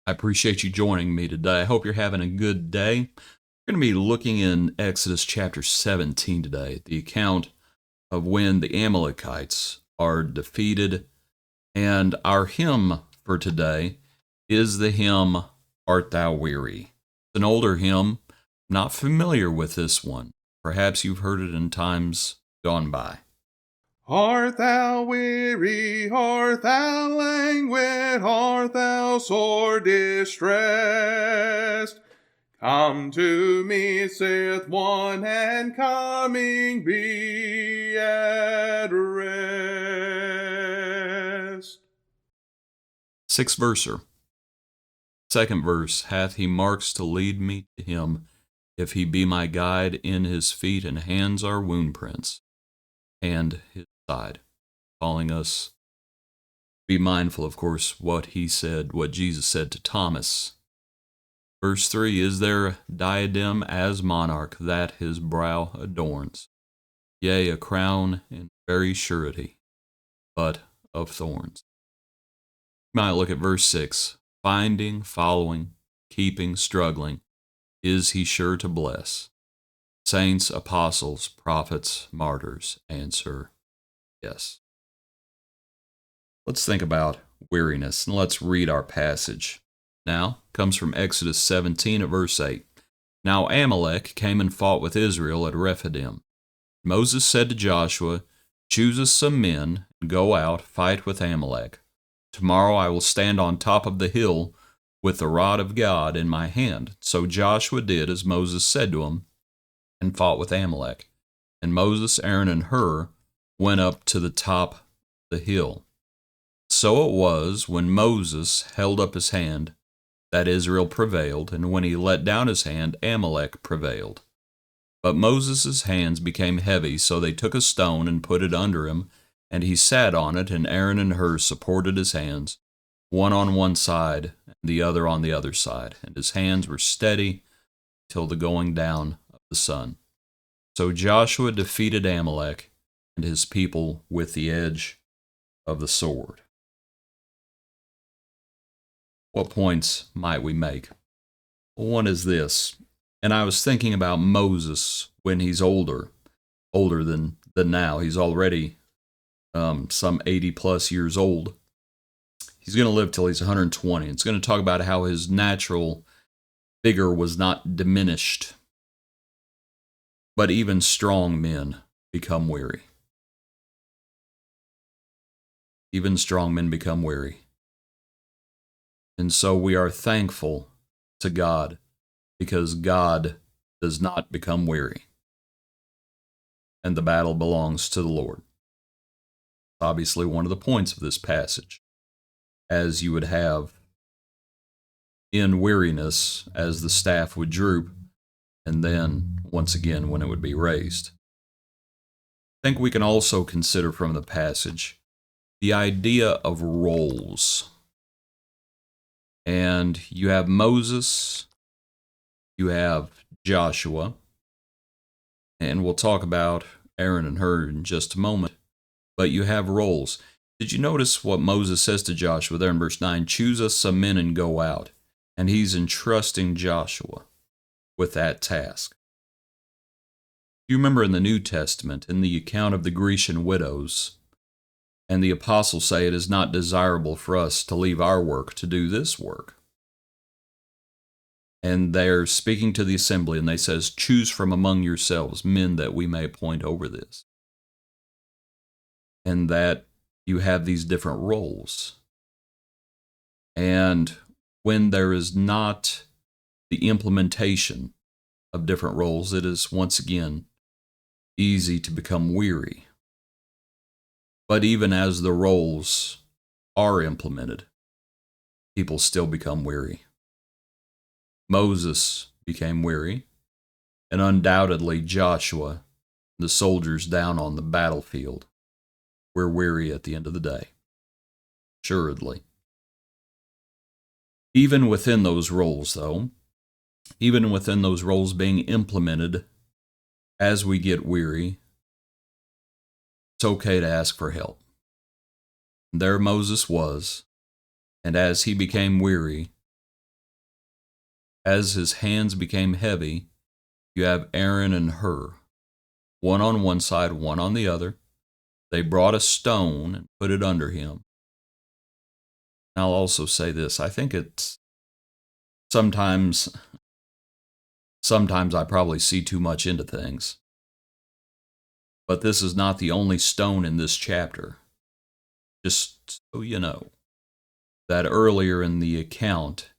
I appreciate you joining me today. I hope you're having a good day. We're going to be looking in Exodus chapter 17 today, the account of when the Amalekites are defeated. And our hymn for today is the hymn, Art Thou Weary? It's an older hymn. Not familiar with this one. Perhaps you've heard it in times gone by. Art thou weary? Art thou languid? Art thou sore distressed? Come to me, saith one, and coming be at rest. Sixth verser. Second verse, hath he marks to lead me to him, if he be my guide, in his feet and hands are wound prints, and his side, calling us be mindful, of course, what Jesus said to Thomas. Verse 3, is there diadem as monarch that his brow adorns? Yea, a crown in very surety, but of thorns. You might look at verse 6, finding, following, keeping, struggling, is he sure to bless? Saints, apostles, prophets, martyrs, answer yes. Let's think about weariness, and let's read our passage. Now, comes from Exodus 17 at verse 8. Now Amalek came and fought with Israel at Rephidim. Moses said to Joshua, choose us some men, and go out, fight with Amalek. Tomorrow I will stand on top of the hill with the rod of God in my hand. So Joshua did as Moses said to him, and fought with Amalek. And Moses, Aaron, and Hur went up to the top of the hill. So it was, when Moses held up his hand, that Israel prevailed, and when he let down his hand, Amalek prevailed. But Moses' hands became heavy, so they took a stone and put it under him, and he sat on it, and Aaron and Hur supported his hands, one on one side, and the other on the other side, and his hands were steady till the going down of the sun. So Joshua defeated Amalek and his people with the edge of the sword. What points might we make? One is this, and I was thinking about Moses when he's older than now. He's already some 80 plus years old. He's going to live till he's 120. It's going to talk about how his natural vigor was not diminished. But even strong men become weary. Even strong men become weary. And so we are thankful to God because God does not become weary. And the battle belongs to the Lord. Obviously, one of the points of this passage, as you would have in weariness as the staff would droop, and then once again when it would be raised. I think we can also consider from the passage the idea of roles. And you have Moses, you have Joshua, and we'll talk about Aaron and Hur in just a moment. But you have roles. Did you notice what Moses says to Joshua there in verse 9? Choose us some men and go out. And he's entrusting Joshua with that task. You remember in the New Testament, in the account of the Grecian widows, and the apostles say it is not desirable for us to leave our work to do this work. And they're speaking to the assembly, and they says, choose from among yourselves men that we may appoint over this. And that you have these different roles. And when there is not the implementation of different roles, it is once again easy to become weary. But even as the roles are implemented, people still become weary. Moses became weary, and undoubtedly Joshua, the soldiers down on the battlefield, were weary at the end of the day. Assuredly. Even within those roles, though, even within those roles being implemented, as we get weary, it's okay to ask for help. There Moses was, and as he became weary, As his hands became heavy, you have Aaron and Hur, one on one side, one on the other. They brought a stone and put it under him. I'll also say this. I think it's sometimes I probably see too much into things. But this is not the only stone in this chapter. Just so you know, that earlier in the account,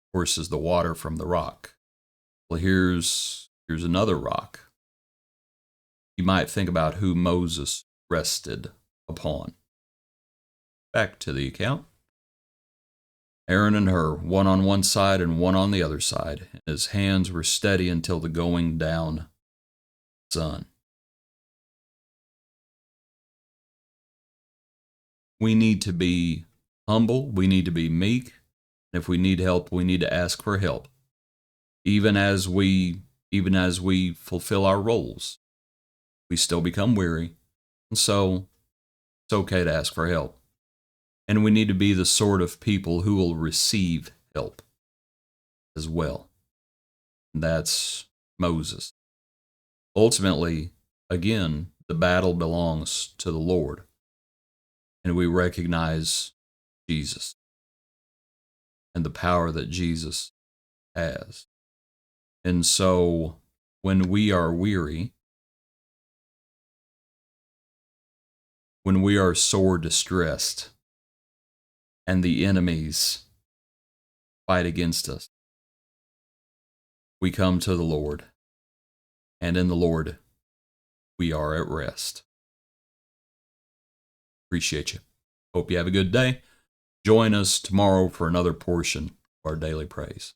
of course, is the water from the rock. Well, here's another rock. You might think about who Moses rested upon. Back to the account. Aaron and Hur, one on one side and one on the other side. And his hands were steady until the going down sun. We need to be humble. We need to be meek. And if we need help, we need to ask for help. Even as we fulfill our roles, we still become weary. And so it's okay to ask for help. And we need to be the sort of people who will receive help as well. And that's Moses. Ultimately, again, the battle belongs to the Lord. And we recognize Jesus and the power that Jesus has. And so when we are weary, when we are sore distressed, and the enemies fight against us, we come to the Lord, and in the Lord we are at rest. Appreciate you. Hope you have a good day. Join us tomorrow for another portion of our daily praise.